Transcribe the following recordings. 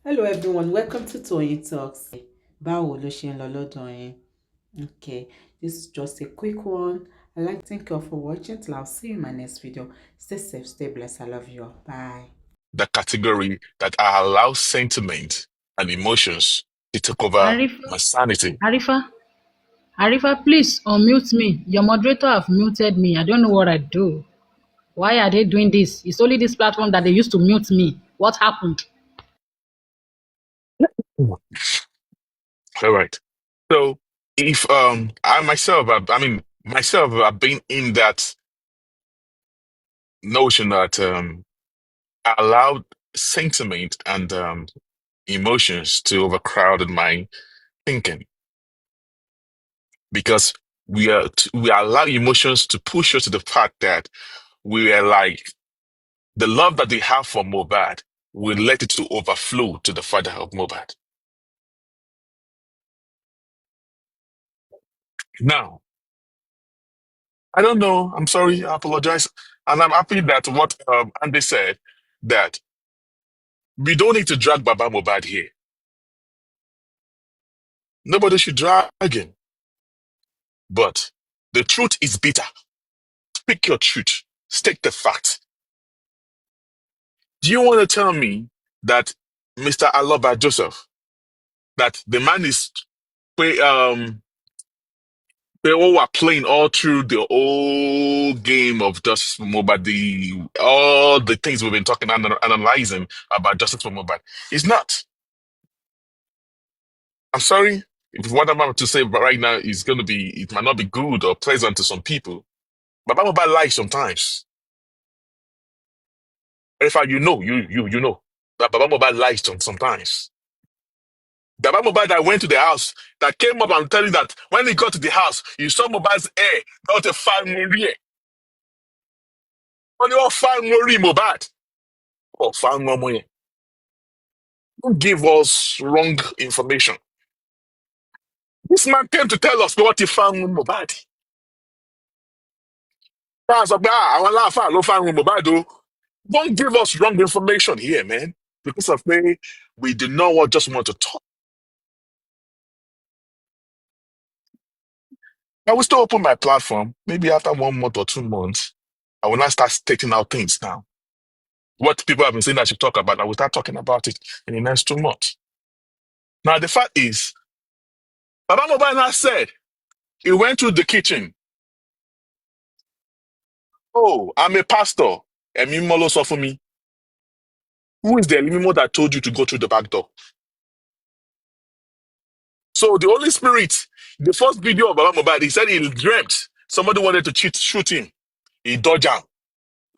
Hello everyone, welcome to Toyeen Talks. Báwo ló ṣe ń lọ lọ́dọ̀ yín? Okay, this is just a quick one. I'd like to thank you all for watching. Till I'll see you in my next video. Stay safe, stay blessed. I love you all. Bye. The category that I allow sentiment and emotions to take over Arifa, my sanity. Arifa, please unmute me. Your moderator have muted me. I don't know what I do. Why are they doing this? It's only this platform that they used to mute me. What happened? All right. So if I myself, I've been in that notion that I allowed sentiment and emotions to overcrowd my thinking because we allow emotions to push us to the fact that we are like the love that they have for Mohbad. We let it to overflow to the father of Mohbad. Now, I don't know. I'm sorry. I apologize. And I'm happy that what Andy said, that we don't need to drag Baba Mohbad here. Nobody should drag him. But the truth is bitter. Speak your truth. State the fact. Do you want to tell me that Mr. Aloba Joseph, that the man is they all were playing all through the whole game of Justice for Mohbad, all the things we've been talking and analyzing about Justice for Mohbad? It's not. I'm sorry if what I'm about to say right now is going to be, it might not be good or pleasant to some people, but Baba Mohbad lies sometimes. Arifa, you know that Baba Mohbad lies sometimes. Baba Mohbad that went to the house, that came up and telling that when he got to the house, you saw Mohbad's hair, not a fine Marie. Only all fine Marie Mohbad. Oh, fine Marie. Don't give us wrong information. This man came to tell us what he found with Mohbad. Don't give us wrong information here, man. Because of me, we do not just want to talk. I will still open my platform. Maybe after 1 month or 2 months, I will not start stating out things now. What people have been saying I should talk about, I will start talking about it in the next 2 months. Now, the fact is, Baba Mohbad said he went to the kitchen. Oh, I'm a pastor. Emi Molo sọ fún mi. Who is the Elimimo that told you to go through the back door? So the Holy Spirit, the first video of Baba Mohbad, he said he dreamt somebody wanted to shoot him. He dodged him.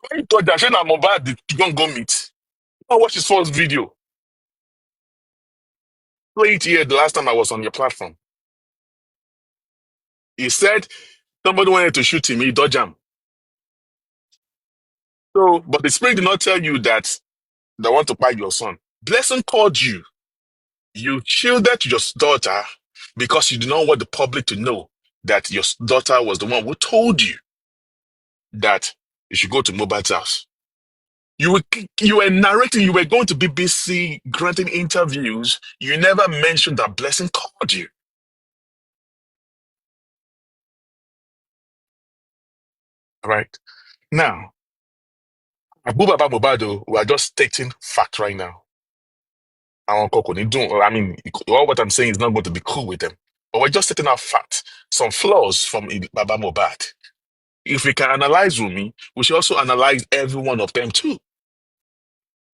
When he dodged him, said that Mohbad don't go meet. I watched his first video. Play it here the last time I was on your platform. He said somebody wanted to shoot him. He dodged him. So, but the Spirit did not tell you that they want to buy your son. Blessing called you. You shielded your daughter because you did not want the public to know that your daughter was the one who told you that you should go to Mohbad's house. You were narrating, you were going to BBC granting interviews. You never mentioned that Blessing called you. All right. Now, Abu Baba Mohbad, we are just stating fact right now. I mean, all what I'm saying is not going to be cool with them. But we're just stating out fact, some flaws from Baba Mohbad. If we can analyze Rumi, we should also analyze every one of them too.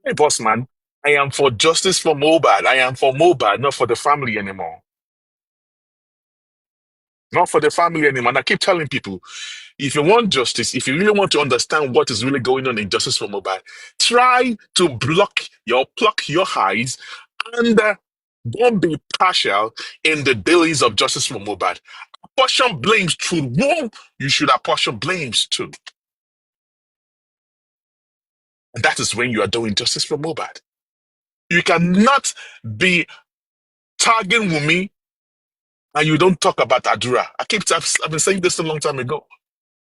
Hey, Bossman, I am for justice for Mohbad. I am for Mohbad, not for the family anymore. Not for the family anymore. And I keep telling people, if you want justice, if you really want to understand what is really going on in justice for Mohbad, try to pluck your eyes and don't be partial in the dealings of justice for Mohbad. Apportion blames to whom you should apportion blames to. And that is when you are doing justice for Mohbad. You cannot be tagging Wumi and you don't talk about Adura. I've been saying this a long time ago.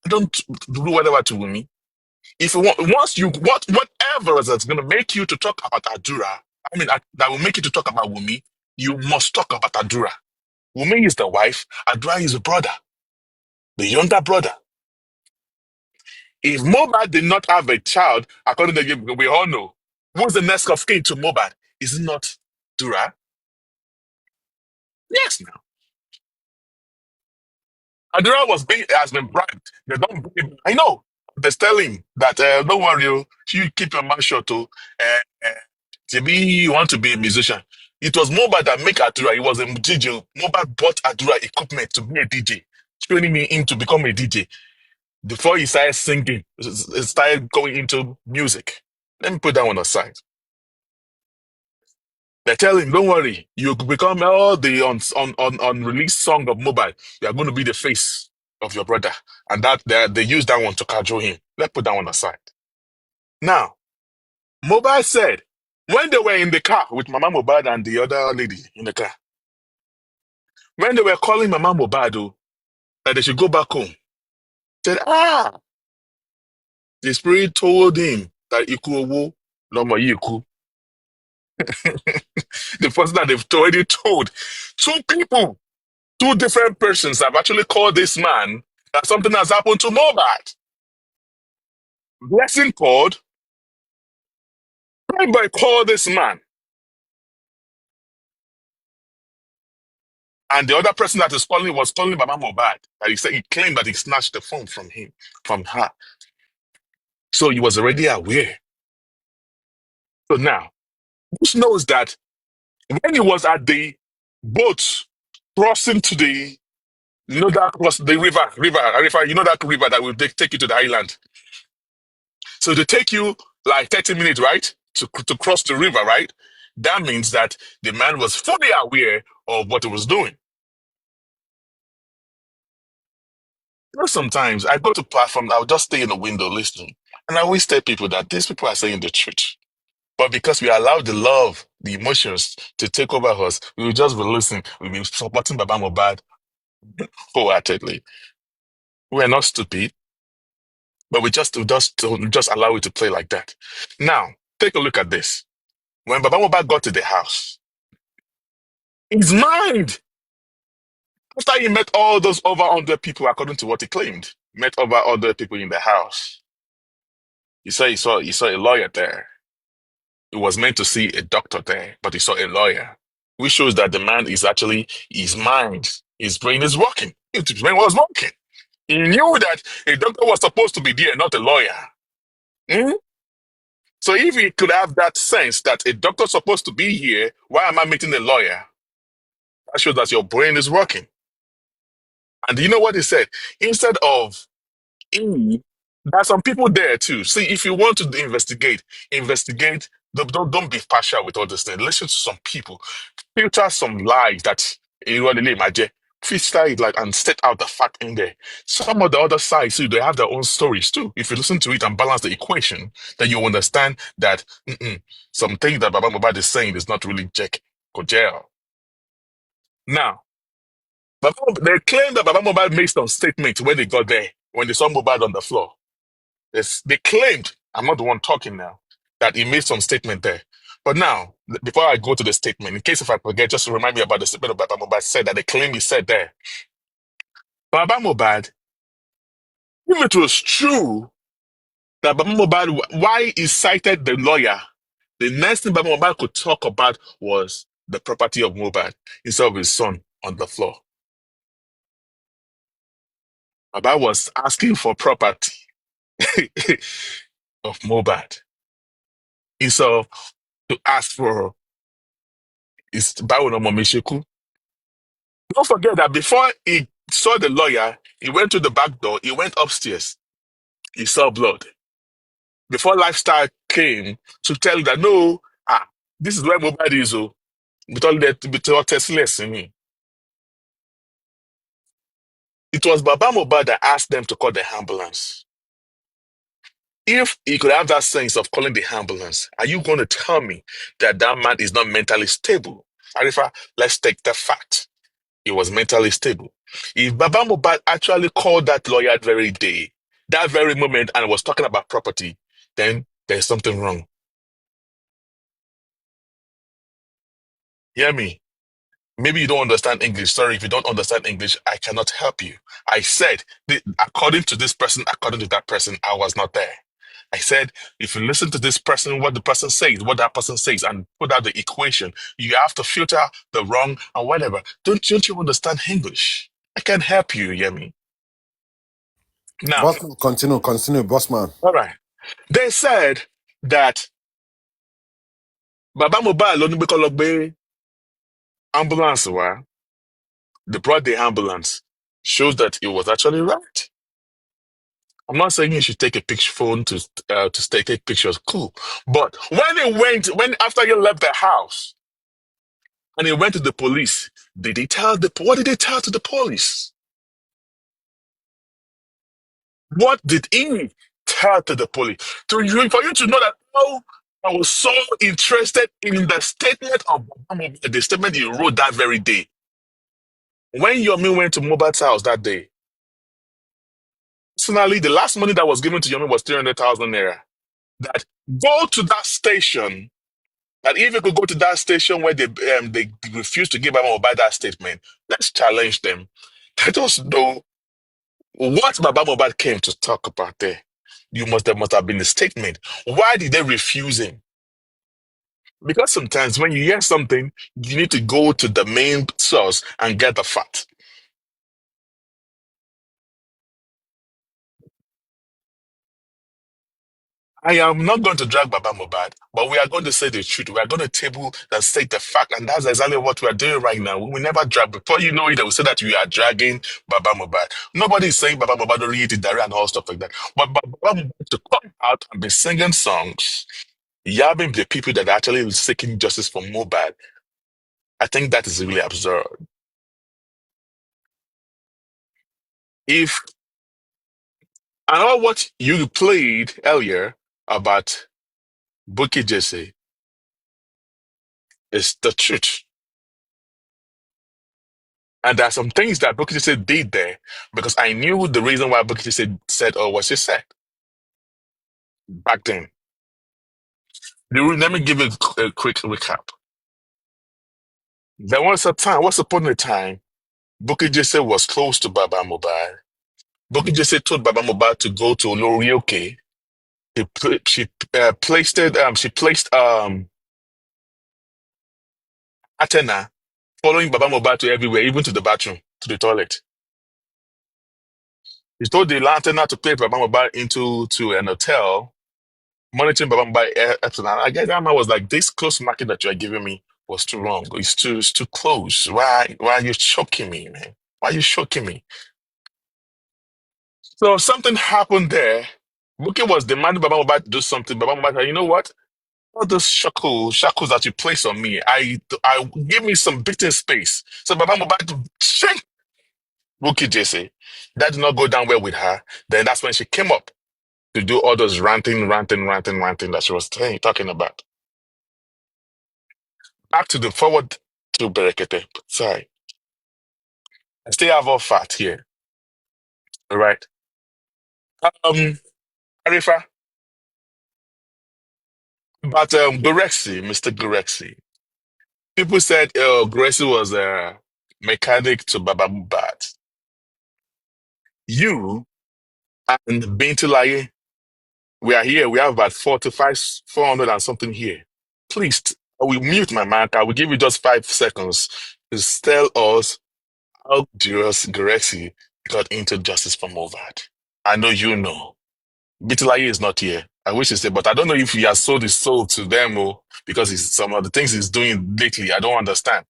I don't do whatever to Wumi. If you want, whatever that's going to make you to talk about Adura, that will make you to talk about Wumi, you must talk about Adura. Wumi is the wife, Adura is the brother, the younger brother. If Mohbad did not have a child, according to you, we all know, who's the next of kin to Mohbad? Is it not Dura? Yes, now. Adura has been bribed. They don't believe. I know. They're telling that, don't worry, you keep your mouth shut. Maybe you want to be a musician. It was Mohbad that make Adura. He was a DJ. Mohbad bought Adura equipment to be a DJ, training him to become a DJ. Before he started singing, he started going into music. Let me put that one aside. They tell him, don't worry, you become all the unreleased song of Mohbad. You are going to be the face of your brother. And that they use that one to cajole him. Let's put that one aside. Now, Mohbad said, when they were in the car with Mama Mohbad and the other lady in the car, when they were calling Mama Mohbad that they should go back home, said, the spirit told him that Iku Owo, no more Iku. The person that they've already told. Two people, two different persons have actually called this man that something has happened to Mohbad. Blessing called, Boy called this man. And the other person that is calling was calling Mama Mohbad. That he claimed that he snatched the phone from her. So he was already aware. So now, Bush knows that when he was at the boat crossing to the river, you know that river that will take you to the island. So to take you like 30 minutes, right? To cross the river, right? That means that the man was fully aware of what he was doing. You know, sometimes I go to platform, I'll just stay in the window listening. And I always tell people that these people are saying the truth. But because we allow the love, the emotions to take over us, we will just be listening. We'll be supporting Baba Mohbad wholeheartedly. We're not stupid, but we just allow it to play like that. Now, take a look at this. When Baba Mohbad got to the house, his mind, after he met all those over 100 people, according to what he claimed, met over 100 people in the house, he saw a lawyer there. He was meant to see a doctor there, but he saw a lawyer, which shows that the man is actually, his mind, his brain is working. His brain was working. He knew that a doctor was supposed to be there, not a lawyer. Hmm? So if he could have that sense that a doctor's supposed to be here, why am I meeting a lawyer? That shows that your brain is working. And you know what he said? Instead of E, there are some people there too. See, if you want to investigate. Don't be partial with all this thing. Listen to some people. Filter some lies that you really imagine. Filter it like and set out the fact in there. Some of the other sides too, they have their own stories too. If you listen to it and balance the equation, then you understand that some things that Baba Mohbad is saying is not really Jack Kojel. Now, they claim that Baba Mohbad made some statement when they got there, when they saw Mohbad on the floor. Yes, they claimed, I'm not the one talking now, that he made some statement there. But now, before I go to the statement, in case if I forget, just to remind me about the statement of Baba Mohbad said that they claim he said there. Baba Mohbad, if it was true that Baba Mohbad, why he cited the lawyer, the next thing Baba Mohbad could talk about was the property of Mohbad instead of his son on the floor. Baba was asking for property of Mohbad instead of to ask for his Bawo no Momesheku. Don't forget that before he saw the lawyer, he went to the back door, he went upstairs, he saw blood. Before Lifestyle came to tell him that no, this is where Mohbad is, with all the testless in me. It was Baba Mohbad that asked them to call the ambulance. If he could have that sense of calling the ambulance, are you going to tell me that that man is not mentally stable? Arifa, let's take the fact. He was mentally stable. If Baba Mohbad actually called that lawyer that very day, that very moment, and was talking about property, then there's something wrong. Hear me. Maybe you don't understand English. Sorry, if you don't understand English, I cannot help you. I said, according to this person, according to that person, I was not there. I said, if you listen to this person, what the person says, what that person says, and put out the equation, you have to filter the wrong and whatever. Don't you understand English? I can help you, hear me? Now, Bossman, continue, Bossman. all right. They said that Baba Mohbad ló ní pé kó lọ gbé ambulance wá. They brought the ambulance. Shows that it was actually right. I'm not saying you should take a picture phone to take pictures. Cool, but when after you left the house and he went to the police, what did they tell to the police? What did he tell to the police? For you to know that, oh, I was so interested in the statement of the statement he wrote that very day. When Yomi went to Mohbad's house that day, personally, the last money that was given to Yomi was 300,000 naira. That go to that station. That if you could go to that station where they refuse to give Mohbad that statement, let's challenge them. Let us know what Baba Mohbad came to talk about there. There must have been a statement. Why did they refuse him? Because sometimes when you hear something, you need to go to the main source and get the fact. I am not going to drag Baba Mohbad, but we are going to say the truth. We are going to table and state the fact, and that's exactly what we are doing right now. We will never drag. Before you know it, they will say that we are dragging Baba Mohbad. Nobody is saying Baba Mohbad don't eat it direct and all stuff like that. But Baba Mohbad to come out and be singing songs, yabbing the people that are actually seeking justice for Mohbad, I think that is really absurd. If and all what you played earlier about Buki Jesse is the truth. And there are some things that Buki Jesse did there because I knew the reason why Buki Jesse said what she said back then. Let me give you a quick recap. There was a time, once upon a time, Buki Jesse was close to Baba Mohbad. Buki Jesse told Baba Mohbad to go to Olorioke. She placed Atena following Baba Mohbad to everywhere, even to the bathroom, to the toilet. He told the antenna to take Baba Mohbad to an hotel, monitoring Baba Mohbad. I guess that man was like, this close market that you are giving me was too wrong. It's too close. Why are you choking me, man? Why are you choking me? So something happened there. Buki was demanding Baba Mohbad to do something. Baba Mohbad said, you know what? All those shackles that you place on me, I give me some breathing space. So Baba Mohbad shake Buki Jesse. That did not go down well with her. Then that's when she came up to do all those ranting that she was talking about. Back to the forward to Berekete. Sorry. I still have all fat here. All right. Arifa, but Gurexi, Mr. Gurexi. People said Gurexi was a mechanic to Baba Mohbad. You and Bintulaye, we are here. We have about 400 and something here. Please, I will mute my mic. I will give you just 5 seconds to tell us how Gurexi got into justice for Mohbad. I know you know. Bintulaye is not here. I wish to say, but I don't know if he has sold his soul to them or because some of the things he's doing lately, I don't understand.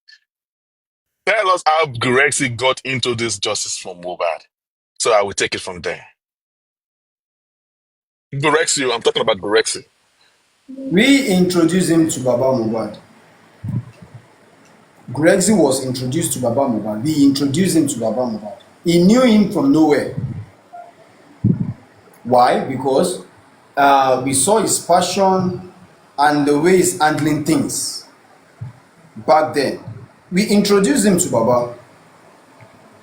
Tell us how Gurexi got into this justice for Mohbad. So I will take it from there. Gurexi, I'm talking about Gurexi. We introduced him to Baba Mohbad. Gurexi was introduced to Baba Mohbad. We introduced him to Baba Mohbad. He knew him from nowhere. Why? Because we saw his passion and the way he's handling things back then. We introduced him to Baba.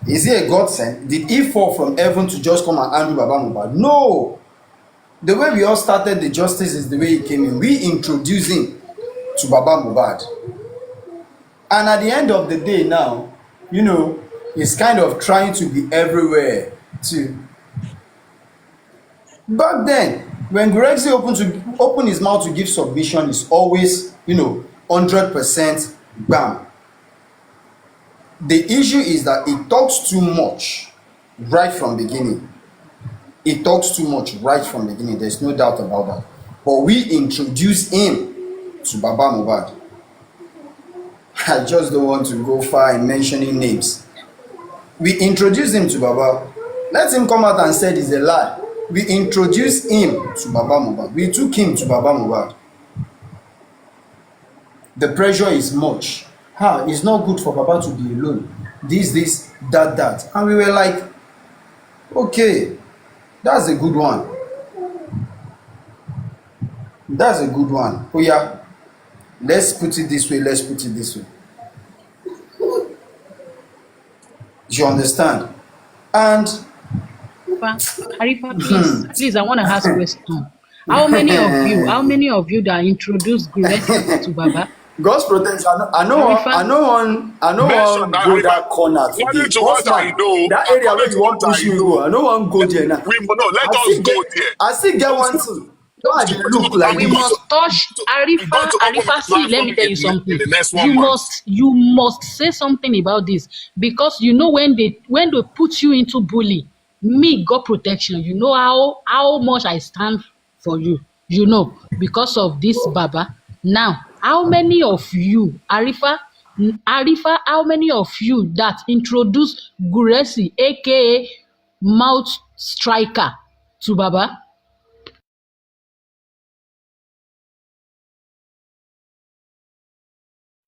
Is he a godsend? Did he fall from heaven to just come and handle Baba Mohbad? No. The way we all started the justice is the way he came in. We introduced him to Baba Mohbad. And at the end of the day now, he's kind of trying to be everywhere too. Back then, when Gurexi open his mouth to give submission, is always 100% bam. The issue is that he talks too much right from beginning. He talks too much right from beginning. There's no doubt about that. But we introduce him to Baba Mohbad. I just don't want to go far in mentioning names. We introduced him to Baba. Let him come out and say it's a lie. We introduced him to Baba Mohbad. We took him to Baba Mohbad. The pressure is much. It's not good for Baba to be alone. This, that. And we were like, okay, that's a good one. That's a good one. Oh yeah, let's put it this way. You understand? And Arifa, please, I want to ask a question. How many of you that introduced Gurexi to Baba? God's protection. I know Mention one that, go Arifa. that corner According today. to what I Bossman, know, that area where you want what push I me know, go. I know one go there now. let us go there. I still get one thing. Why they look like We this? must touch I'm going Arifa. to open Arifa, my see, let platform me tell you in something. the next 1 month. You must say something about this, because when they put you into bully, me, God protection, you know how much I stand for you. Because of this Baba. Now, how many of you, Arifa, how many of you that introduced Gurexi, aka Mouth Striker, to Baba?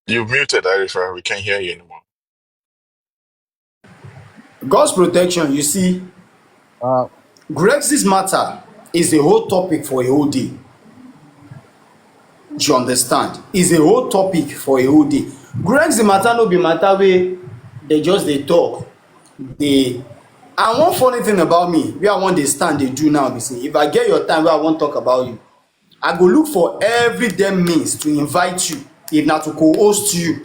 You've muted, Arifa. We can't hear you anymore. God's protection, you see, Uh, Grexi's matter is a whole topic for a whole day. Do you understand? Is a whole topic for a whole day. Gurexi matter no be matter wey they talk. And one funny thing about me, where I want dey stand dey do now be say, if I get your time where I wan talk about you, I go look for every damn means to invite you, if na to co-host you.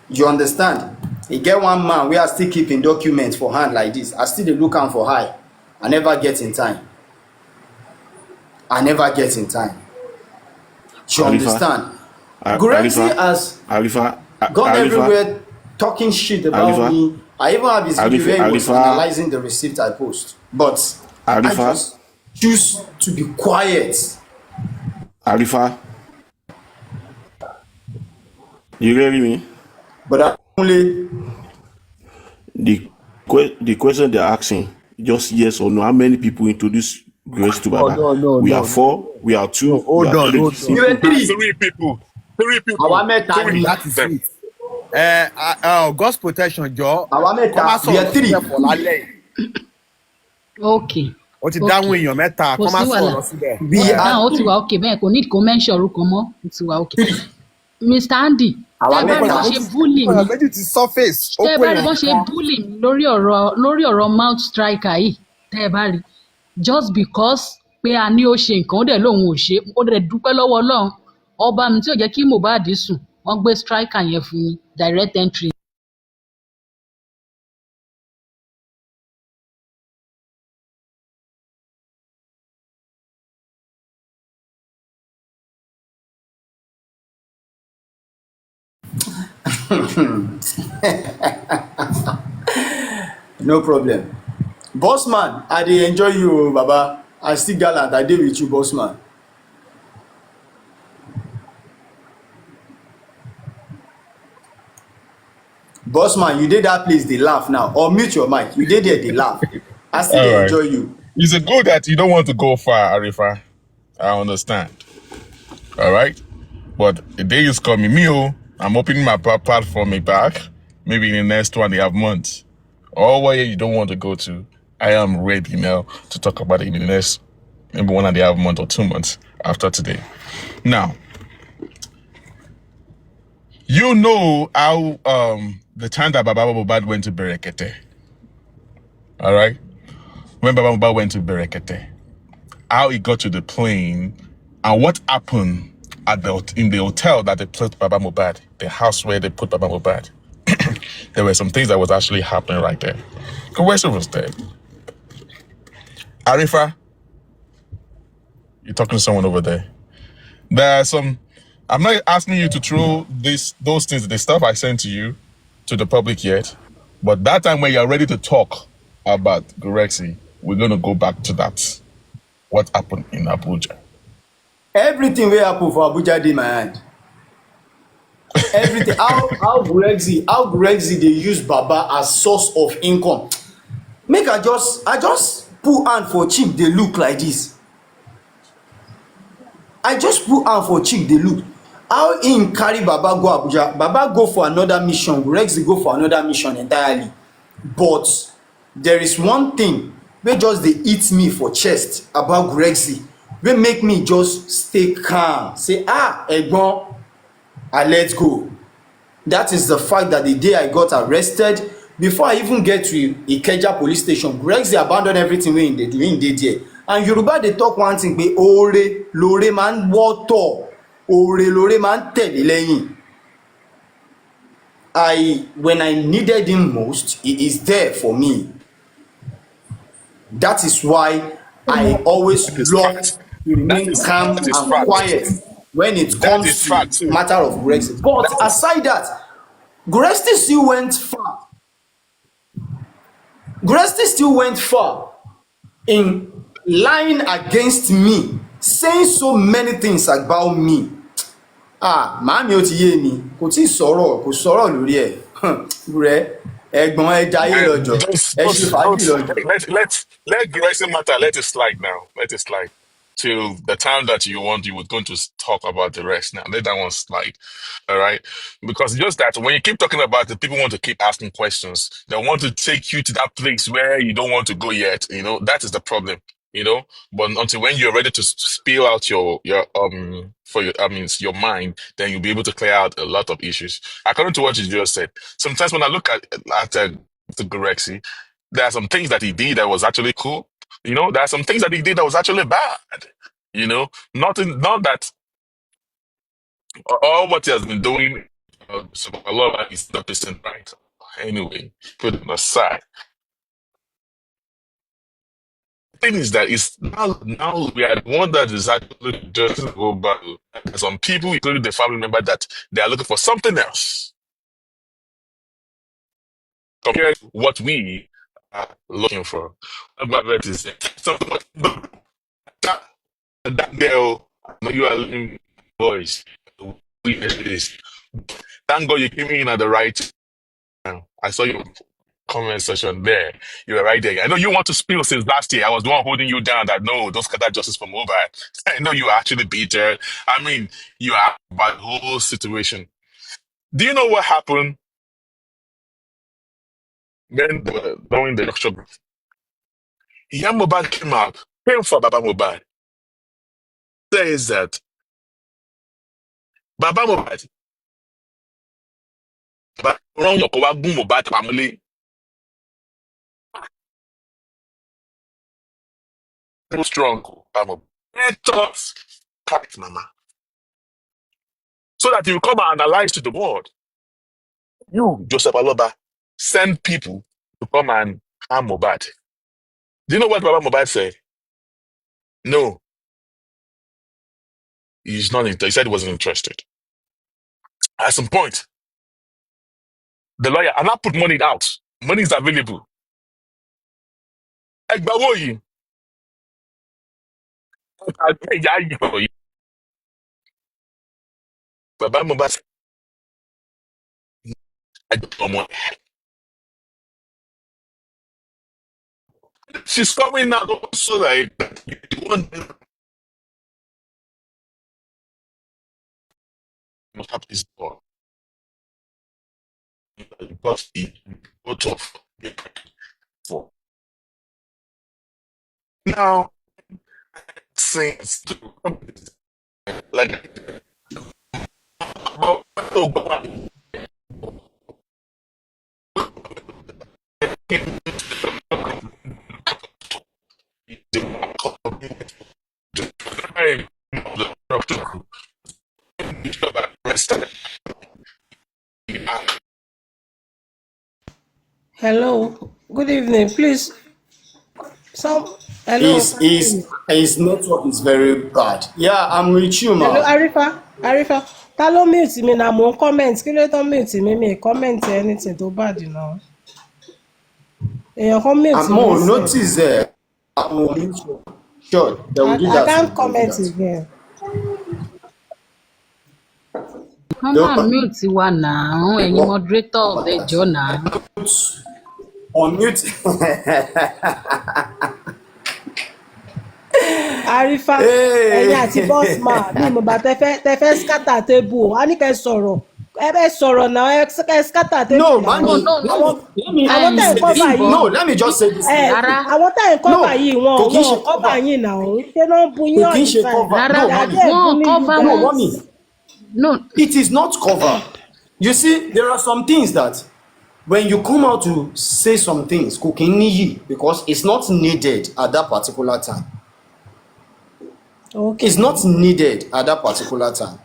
You understand? E get one man wey I still keep im document for hand like this. I still dey look am for eye. I never get in time. You understand? Gurexi has gone everywhere talking shit about me. I even have his video where he was analyzing the receipt I post. But I just choose to be quiet. Arifa, you hear me? But I only The question they're asking, just yes or no. How many people introduce Grace to Baba? no, We are 4, we are 2, no, hold we are on, 3. hold on. you were three. Three people. Àwa mẹ́ta ni. That is Them. it. God's protection, Joe. Àwa mẹ́ta. We are three. Okay. Ó ti dáhùn èèyàn mẹ́ta, Kò kọ́ máa sí wàhálà. sọ̀rọ̀ síbẹ̀. We Now are ó ti wà okay bẹ́ẹ̀, kò need kó mention orúkọ mọ́, ó ti wà okay. Mr. Andy, Àwa tẹ́ bá rí mẹ́ta. bọ́n ṣe bully mi, Ọ̀rọ̀ méjì ti surface. Ó tẹ́ pé bá rí bọ́n èèyàn ṣe kan. bully mi lórí ọ̀rọ̀ Mouth Striker yìí, tẹ́ bá rí, just because pé a ní ó ṣe nǹkan, ó dẹ̀ lóun ò ṣe, ó dẹ̀ dúpẹ́ lọ́wọ́ Ọlọ́run, ọba mi tí ò jẹ́ kí Mohbad sùn, wọ́n gbé Striker yẹn fún mi, direct entry. No problem. Bossman, I dey enjoy you, Baba. I still gallant. I dey with you, Bossman. Bossman, you dey that place dey laugh now. Or mute your mic. You dey there dey laugh. I still dey enjoy you. It's a good that you don't want to go far, Arifa. I understand. All right? But the day is coming. I'm opening my platform back, maybe in the next 1.5 months. Or where you don't want to go to, I am ready now to talk about it in the next maybe 1.5 months or 2 months after today. Now, you know how the time that Baba Mohbad went to Berekete. All right? When Baba Mohbad went to Berekete, how he got to the plane and what happened in the hotel that they put Baba Mohbad, the house where they put Baba Mohbad, there were some things that was actually happening right there. Gurexi was dead. Arifa, you're talking to someone over there. There are some. I'm not asking you to throw those things, the stuff I sent to you, to the public yet. But that time when you're ready to talk about Gurexi, we're going to go back to that. What happened in Abuja? Everything wey happen for Abuja dey my hand. Everything. How Gurexi dey use Baba as source of income. Make I just put hand for cheek dey look like this. I just put hand for cheek dey look. How im carry Baba go Abuja? Baba go for another mission. Gurexi go for another mission entirely. But there is one thing wey just dey hit me for chest about Gurexi, wey make me just stay calm, say egbon, I let go. That is the fact that the day I got arrested, before I even get to Ikeja police station, Gurexi abandon everything wey im dey do, im dey there. And Yoruba dey talk one thing pé oore lóore máa ń wọ́tọ̀, oore lóore máa ń tẹ̀lé lẹ́yìn. When I needed him most, he is there for me. That is why I always That is love fact. to remain calm That is and fact. quiet when it That is comes to fact too. matter of Gurexi. But That is aside that, Gurexi still went far. Gurexi still went far in lying against me, saying so many things about me. Màámi ó ti yé mi, kò tí ì sọ̀rọ̀, kò sọ̀rọ̀ lórí ẹ̀. Gure, ẹ̀gbọ́n ẹ jayé man. lọ́jọ́, ẹ ṣe fàájì lọ́jọ́. Let Gurexi matter. Let it slide now. Let it slide till the time that you want. You were going to talk about the rest now. Let that one slide. All right, because just that when you keep talking about it, people want to keep asking questions. They want to take you to that place where you don't want to go yet. That is the problem. But until when you're ready to spill out your mind, then you'll be able to clear out a lot of issues. According to what you just said, sometimes when I look at the Gurexi, there are some things that he did that was actually cool. There are some things that he did that was actually bad. Not that all what he has been doing, so a lot of that is 100% right. Anyway, put it aside. The thing is that it's now we are the one that is actually just go back. Some people, including the family member, that they are looking for something else compared to what we are looking for. About that is that girl. I know you are looking boys. This. Thank God you came in at the right time. I saw your comment section there. You were right there. I know you want to spill since last year. I was the one holding you down that no, don't scatter justice for Mohbad. I know you are actually bitter. I mean, you are about the whole situation. Do you know what happened when during the lecture? Young Mohbad came for Baba Mohbad. Says that Baba Mohbad, run your Mohbad family. So strong, Baba. Let us cut mama. So that you come and analyze to the world. You, Joseph Aloba, send people to come and harm Mohbad. Do you know what Baba Mohbad said? No, he's not interested. He said he wasn't interested. At some point, the lawyer, and I put money out. Money is available. Egbawoyi. Baba Mohbad said, I don't know money. She's coming out also like you want must have this boy. Because he got off for now since like Hello, good evening. Please, hello, His can you hear his me? his network is very bad. Yeah, I'm with you, Hello, ma. Arifa. Ta ló mute mi na mo ń comment? Kí ló tó mute mi? Mi comment anything tó bad now. Èèyàn kan mute I'm mi more sef. notice there. Sure, they will do I that to can't you. They will do comment that. again. Wọ́n They máa will mute wa now, ẹ̀yin moderators ẹ jọ̀ọ́ now. unmute. Arifa, ẹ̀yin àti Bossman, mi mo bá tẹ fẹ́ scatter table o. A ní kẹ́ sọ̀rọ̀. Ẹ bẹ́ sọ̀rọ̀ náà, ẹ scatter table No, náà. No, mommy. no, no. Àwọn tẹ̀ ń Say this. cover Bímbọ́, No, yìí. let me just say this thing. ẹ rárá, àwọn tá ẹ̀ ń No, cover yìí kò kí n wọn ṣe cover cover. yín náà ṣé náà ń bu yín Kò all kí n the ṣe time cover. rárá, No, they are mommy. there wọ́n bullying you cover No, wọn. guys. mommy. No, It is not cover. You see, there are some things that when you come out to say some things, kò kí n níyì because it's not needed at that particular time. It's Okay. not needed at that particular time.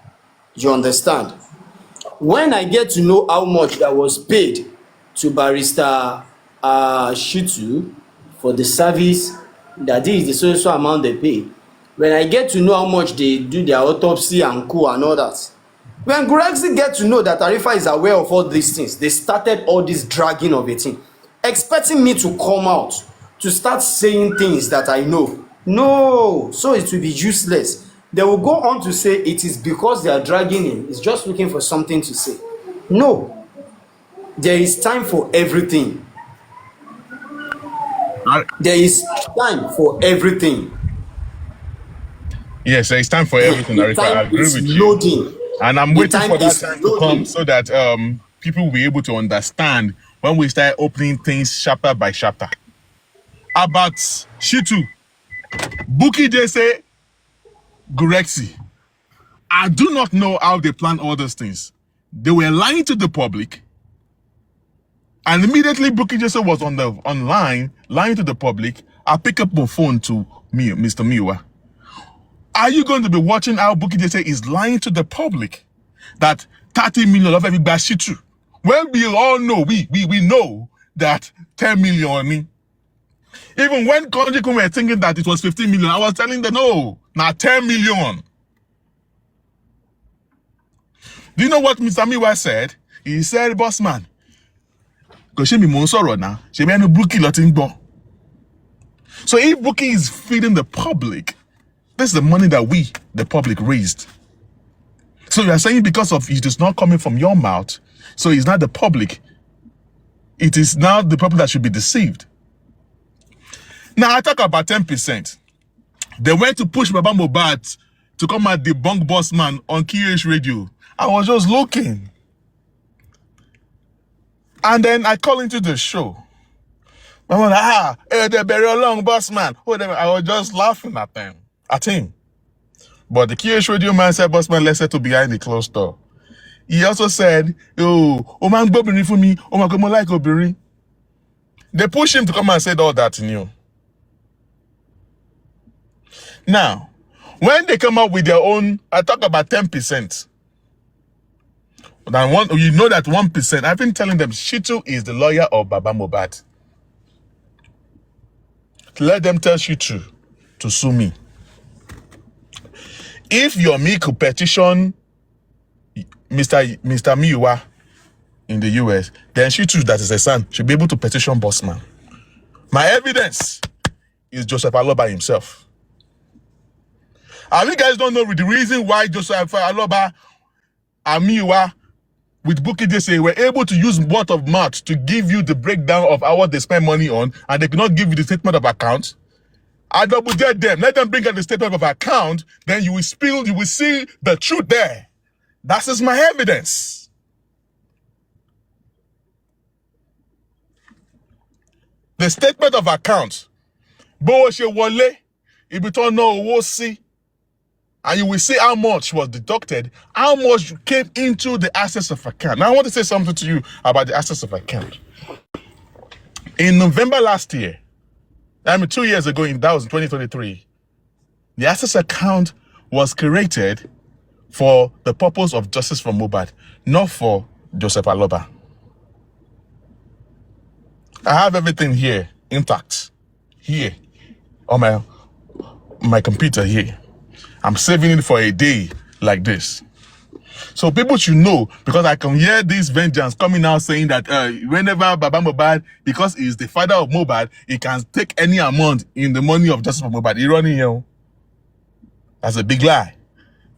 You understand? When I get to know how much that was paid to Barrister Shitu for the service, that is the so amount they pay. When I get to know how much they do their autopsy and co and all that. When Gurexi get to know that Arifa is aware of all these things, they started all this dragging of a thing, expecting me to come out to start saying things that I know. No, so it will be useless. They will go on to say it is because they are dragging him. He's just looking for something to say. No, there is time for everything. There is time for everything. Yes, it's time for everything, The Arifa. I time agree is with you. loading. And I'm The waiting time for that is time to come loading. so that people will be able to understand when we start opening things chapter by chapter. About Shitu, Buki they say Gurexi. I do not know how they plan all those things. They were lying to the public, and immediately Buki Jesse was online lying to the public. I pick up my phone to me, Mr. Miwa. Are you going to be watching how Buki Jesse is lying to the public that 30 million of every Shitu? When we all know, we know that 10 million. Even when Konji were thinking that it was 15 million, I was telling them no, now 10 million. Do you know what Mr. Miwa said? He said, Bossman, because she be Monsoro now, she be no Buki letting go. So if Buki is feeding the public, this is the money that we, the public, raised. So you are saying because of it is not coming from your mouth, so it's not the public. It is now the people that should be deceived. Now I talk about 10%. They went to push Baba Mohbad to come and debunk Bossman on QH radio. I was just looking. And then I call into the show. I was like, they bury along Bossman. I was just laughing at them, at him. But the QH radio man said, Bossman, let's settle behind the closed door. He also said, oh man, Bobini for me, oh my God, like Obiri. They pushed him to come and say all that in you. Now, when they come up with their own, I talk about 10%. Then you know that 1%. I've been telling them Shitu is the lawyer of Baba Mohbad. Let them tell Shitu to sue me. If your me could petition Mr. Miwa in the US, then Shitu, that is a son, should be able to petition Bossman. My evidence is Joseph Aloba himself. And you guys don't know the reason why Joseph Aloba and Miwa with Buki Jesse were able to use word of mouth to give you the breakdown of what they spend money on, and they could not give you the statement of account. I double dare them. Let them bring out the statement of account, then you will see the truth there. That is my evidence. The statement of account. Bó ṣe wọlé, ibi tó ná owó sí, and you will see how much was deducted, how much came into the assets of account. Now I want to say something to you about the assets of account. In November last year, 2 years ago, that was in 2023, the assets account was created for the purpose of justice for Mohbad, not for Joseph Aloba. I have everything here intact. Here on my computer here. I'm saving it for a day like this. So people should know, because I can hear this vengeance coming out saying that whenever Baba Mohbad, because he's the father of Mohbad, he can take any amount in the money of justice for Mohbad. You're running here. That's a big lie.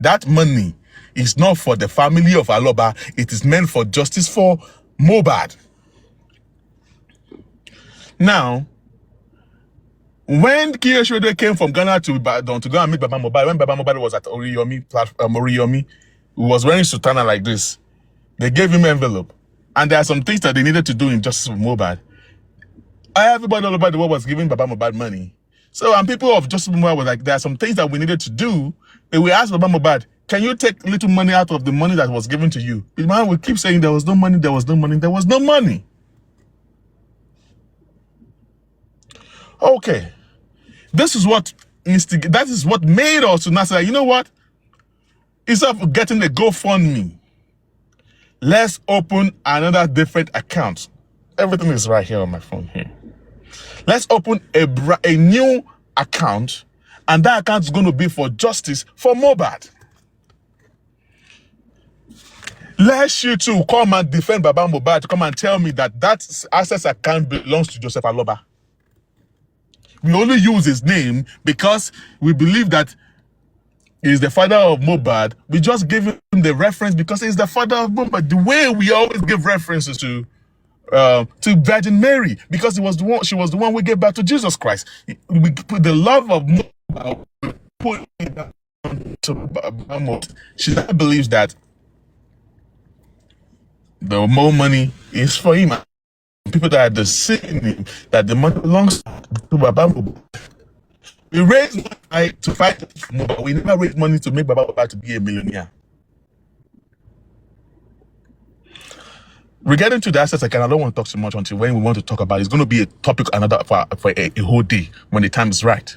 That money is not for the family of Aloba. It is meant for justice for Mohbad. Now, when Kiyeshode came from Ghana to Ibadan to go and meet Baba Mohbad, when Baba Mohbad was at Oriyomi, he was wearing sutana like this. They gave him envelope. And there are some things that they needed to do in justice for Mohbad. Everybody all over the world was giving Baba Mohbad money. So, and people of justice for Mohbad were like, there are some things that we needed to do. And we asked Baba Mohbad, can you take little money out of the money that was given to you? The man would keep saying there was no money, there was no money, there was no money. Okay. That is what made us to not say, you know what? Instead of getting a GoFundMe, let's open another different account. Everything is right here on my phone here. Let's open a new account, and that account is going to be for justice for Mohbad. Let you two come and defend Baba Mohbad to come and tell me that access account belongs to Joseph Aloba. We only use his name because we believe that he's the father of Mohbad. We just give him the reference because he's the father of Mohbad. The way we always give references to Virgin Mary, because she was the one we gave back to Jesus Christ. We put the love of Mohbad, we put it to Mohbad. She now believes that the more money is for him. People that are deceiving him that the money belongs to Baba Mohbad. We raise money to fight for Mohbad. We never raise money to make Baba Mohbad to be a millionaire. Regarding to the assets account, I don't want to talk too much until when we want to talk about it. It's going to be a topic for a whole day when the time is right.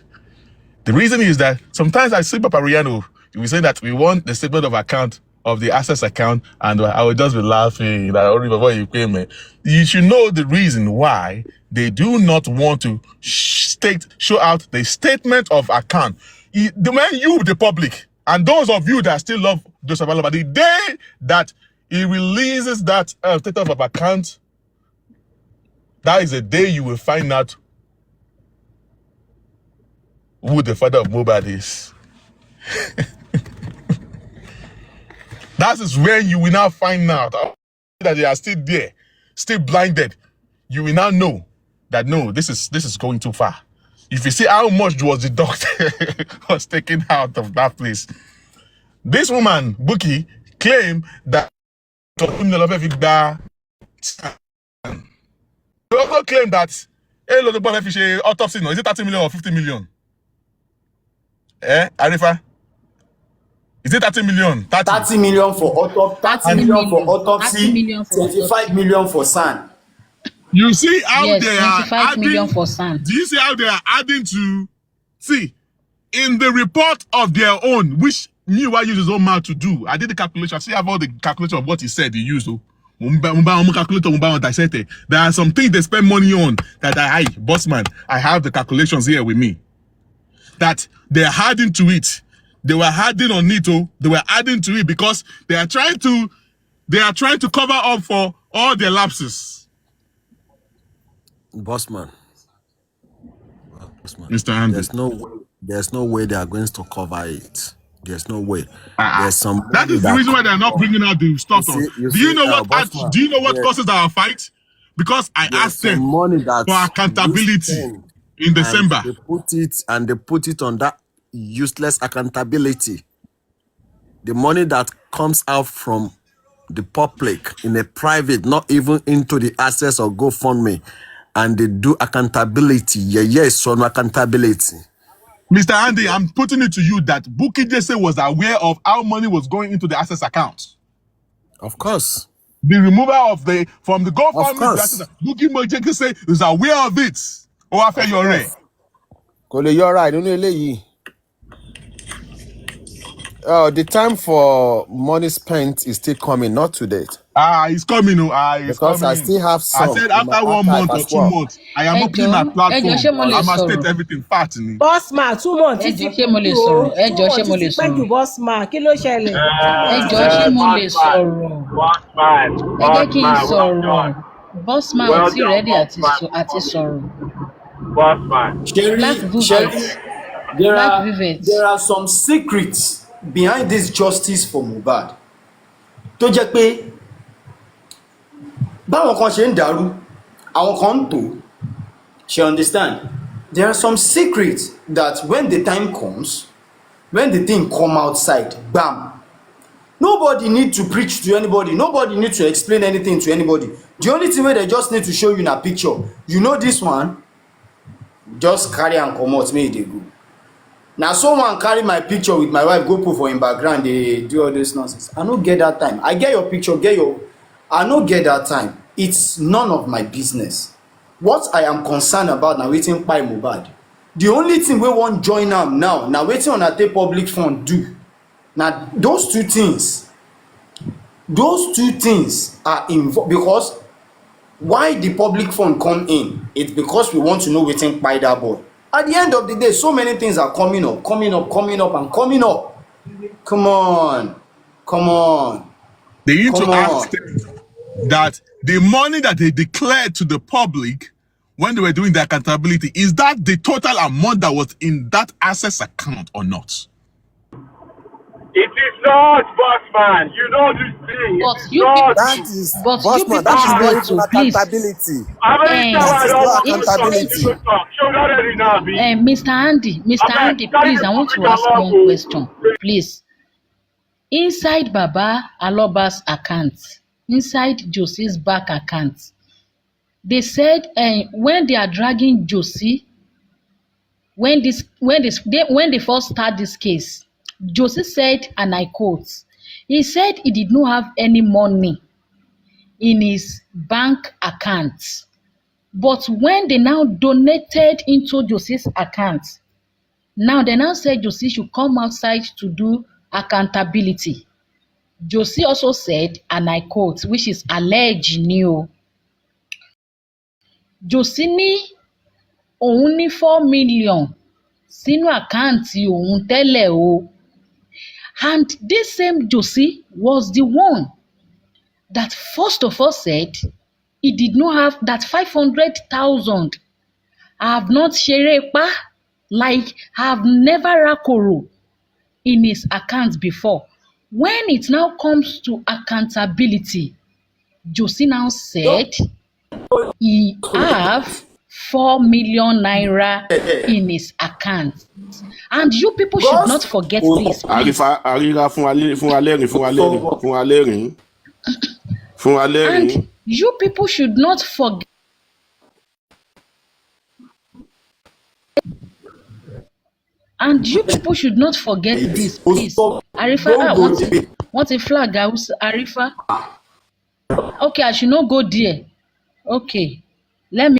The reason is that sometimes I see Papa Riano, we say that we want the statement of account of the access account, and I will just be laughing that only before you pay me. You should know the reason why they do not want to show out the statement of account. The public, and those of you that still love Joseph Aloba, the day that he releases that statement of account, that is the day you will find out who the father of Mohbad is. That is when you will now find out that they are still there, still blinded. You will now know that no, this is going too far. If you see how much was the doctor was taken out of that place. This woman, Buki, claimed that they also claimed that autopsy, no, is it 30 million or 50 million? Arifa? Is it 30 million? 30 million for autopsy, 30 million for autopsy, 25 million for SAN. You see how yes, they are 25 million for SAN. Do you see how they are adding to? See, in the report of their own, which Niwa used his own mouth to do. I did the calculation. I see have all the calculation of what he said he used. There are some things they spend money on that Bossman, I have the calculations here with me. That they're adding to it. They were adding on it. They were adding to it because they are trying to cover up for all their lapses. Bossman. Mr. Andy. There's no way they are going to cover it. There's no way. There's some. That is the reason why they're not bringing out the stuff. Do you know what causes our fight? Because I asked them for accountability in December. They put it on that useless accountability. The money that comes out from the public in a private, not even into the access or GoFundMe, and they do accountability. Yes, on accountability. Mr. Andy, I'm putting it to you that Bukky Jesse was aware of how money was going into the access account. Of course. The removal from the GoFundMe, Bukky Jesse is aware of it. Oh, after you're right. You're right. The time for money spent is still coming, not to date. It's coming. It's Because I coming. still have I some said in my after 1 month archive or as two well. months, I am opening my ṣé platform. mo lè I must state sọ̀rọ̀? everything fat in it. Bossman 2 months títí Ṣé mo lè pẹ́ jù sọ̀rọ̀? o 2 months Ṣé mo títí lè pẹ́ jù sọ̀rọ̀? Bossman kí ló ṣẹlẹ̀ 2 months títí Ṣé pẹ́ mo jù. lè Bossman, sọ̀rọ̀? Bossman, Jẹ́ kí n Bossman, well sọ̀rọ̀. done. Bossman ò Well tí done, ready Bossman, àti sọ̀rọ̀. Bossman. Black Sherry, Vivet. there Black are Vivet. there are some secrets behind this justice for Mohbad. Tó jẹ́ pé báwọn kan ṣe ń dàrú, àwọn kan ń tò. She understand? There are some secrets that when the time comes, when the thing come outside, bam. Nobody need to preach to anybody. Nobody need to explain anything to anybody. The only thing wey they just need to show you na picture. You know this one? Just carry am comot make e dey go. Na someone carry my picture with my wife go put for im background dey do all those nonsense. I no get that time. I get your picture, I no get that time. It's none of my business. What I am concerned about na wetin kpai Mohbad. The only thing wey wan join am now na wetin una take public fund do. Na those two things are involved. Because why the public fund come in? It's because we want to know wetin kpai that boy. At the end of the day, so many things are coming up. Come on. They need to ask that the money that they declared to the public when they were doing the accountability, is that the total amount that was in that access account or not? It is not, Bossman. You know this thing. But It is you not. people, That is, but you Bossman, people that is should not wait even to please. accountability. How many times That I is don't not want to talk to accountability. you talk? Show that already now, B. Mr. Andy, please, I want to ask one question, please. Inside Baba Aloba's account, inside Josie's bank account, they said when they are dragging Josie, when they first start this case, Josie said, and I quote, he said he did not have any money in his bank account. But when they now donated into Josie's account, now they now say Josie should come outside to do accountability. Josie also said, and I quote, which is alleged new. Josie ní òun ní 4 million sínú àkáǹtì òun tẹ́lẹ̀ o. And this same Josie was the one that first of all said he did not have that 500,000. I have not ṣeré like I have never rakoro in his account before. When it now comes to accountability, Josie now said he have 4 million naira in his account. And you people should not forget this, please. Arifa fún wa lẹ́rìn. And you people should not forget. And you people should not forget this, please. Arifa, what a flag, Arifa. Okay, I should not go there. Okay, let me.